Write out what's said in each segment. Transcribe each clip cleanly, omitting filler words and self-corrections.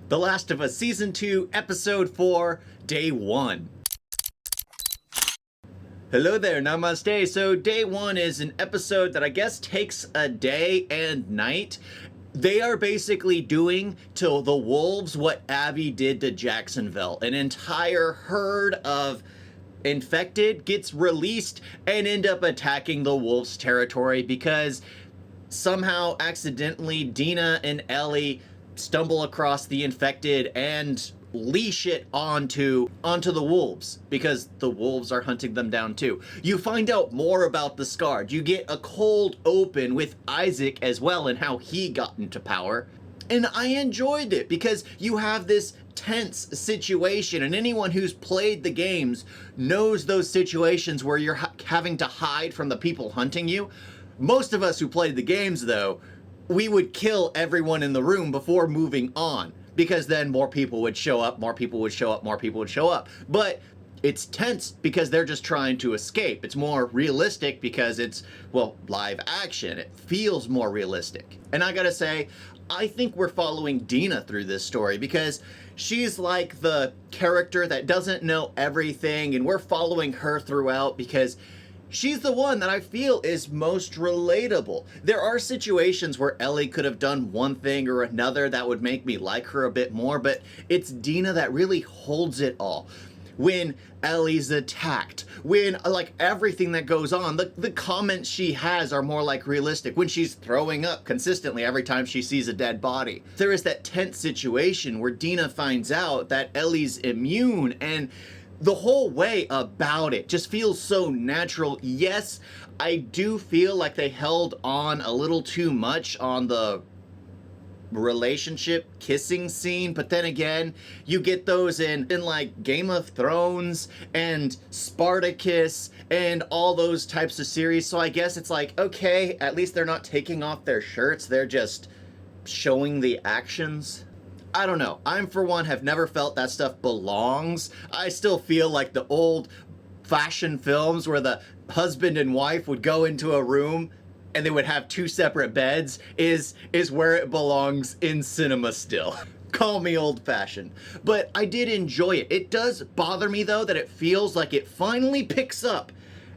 The Last of Us Season 2, Episode 4, Day 1. Hello there, namaste. So day 1 is an episode that I guess takes a day and night. They are basically doing to the wolves what Abby did to Jacksonville. An entire herd of infected gets released and end up attacking the wolves' territory because somehow accidentally Dina and Ellie stumble across the infected and leash it onto the wolves because the wolves are hunting them down too. You find out more about the Scarred. You get a cold open with Isaac as well and how he got into power. And I enjoyed it because you have this tense situation, and anyone who's played the games knows those situations where you're having to hide from the people hunting you. Most of us who played the games, though, we would kill everyone in the room before moving on, because then more people would show up, more people would show up, more people would show up. But it's tense because they're just trying to escape. It's more realistic because it's, well, live action. It feels more realistic. And I gotta say, I think we're following Dina through this story because she's like the character that doesn't know everything, and we're following her throughout because she's the one that I feel is most relatable. There are situations where Ellie could have done one thing or another that would make me like her a bit more, but it's Dina that really holds it all. When Ellie's attacked, when like everything that goes on, the comments she has are more like realistic. When she's throwing up consistently every time she sees a dead body. There is that tense situation where Dina finds out that Ellie's immune, and the whole way about it just feels so natural. Yes, I do feel like they held on a little too much on the relationship kissing scene, but then again, you get those in like Game of Thrones and Spartacus and all those types of series, so I guess it's like, okay, at least they're not taking off their shirts, they're just showing the actions. I don't know. I'm, for one, have never felt that stuff belongs. I still feel like the old fashion films where the husband and wife would go into a room and they would have two separate beds is where it belongs in cinema still. Call me old-fashioned. But I did enjoy it. It does bother me, though, that it feels like it finally picks up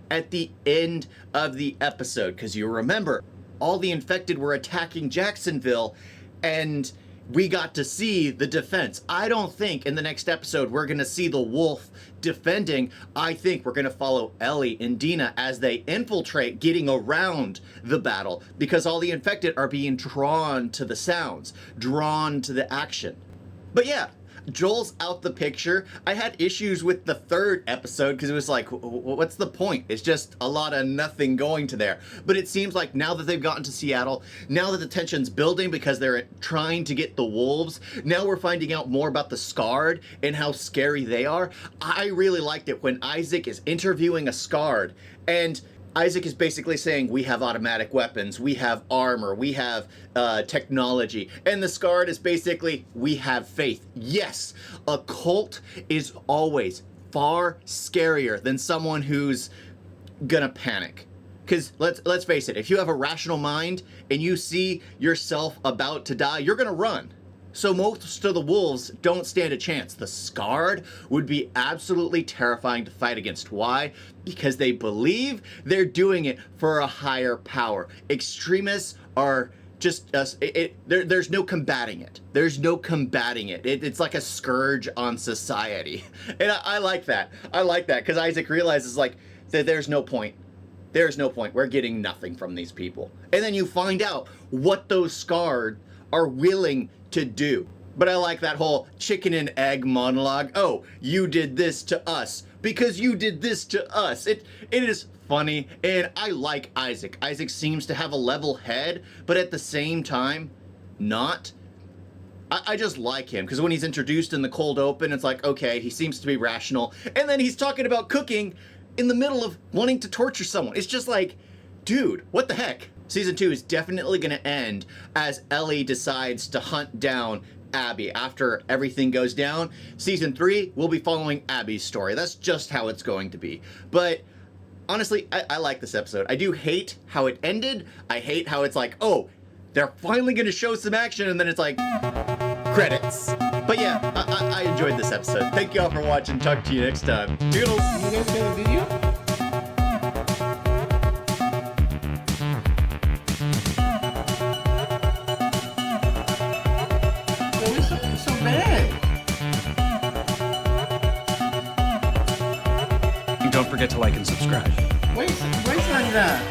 at the end of the episode. Because you remember, all the infected were attacking Jacksonville, and we got to see the defense. I don't think in the next episode we're going to see the wolf defending. I think we're going to follow Ellie and Dina as they infiltrate, getting around the battle, because all the infected are being drawn to the sounds, drawn to the action. But yeah, Joel's out the picture. I had issues with the third episode because it was like, what's the point? It's just a lot of nothing going to there. But it seems like now that they've gotten to Seattle, now that the tension's building because they're trying to get the wolves, now we're finding out more about the Scarred and how scary they are. I really liked it when Isaac is interviewing a Scarred, and Isaac is basically saying, we have automatic weapons, we have armor, we have technology. And the Scarred is basically, we have faith. Yes, a cult is always far scarier than someone who's gonna panic. Because let's face it, if you have a rational mind and you see yourself about to die, you're gonna run. So most of the wolves don't stand a chance. The Scarred would be absolutely terrifying to fight against. Why? Because they believe they're doing it for a higher power. Extremists are just there's no combating it. There's no combating it. It's like a scourge on society. And I like that. I like that because Isaac realizes like that there's no point. There's no point. We're getting nothing from these people. And then you find out what those Scarred are willing to do. But I like that whole chicken and egg monologue. Oh, you did this to us because you did this to us. It is funny, and I like Isaac. Isaac seems to have a level head, but at the same time, not. I just like him because when he's introduced in the cold open, it's like, okay, he seems to be rational. And then he's talking about cooking in the middle of wanting to torture someone. It's just like, dude, what the heck? Season 2 is definitely going to end as Ellie decides to hunt down Abby after everything goes down. Season 3, we'll be following Abby's story. That's just how it's going to be. But honestly, I like this episode. I do hate how it ended. I hate how it's like, oh, they're finally going to show some action, and then it's like Credits. But yeah, I enjoyed this episode. Thank you all for watching. Talk to you next time. Toodles. You guys got a video? It's so bad. And don't forget to like and subscribe. Wait, wait like that.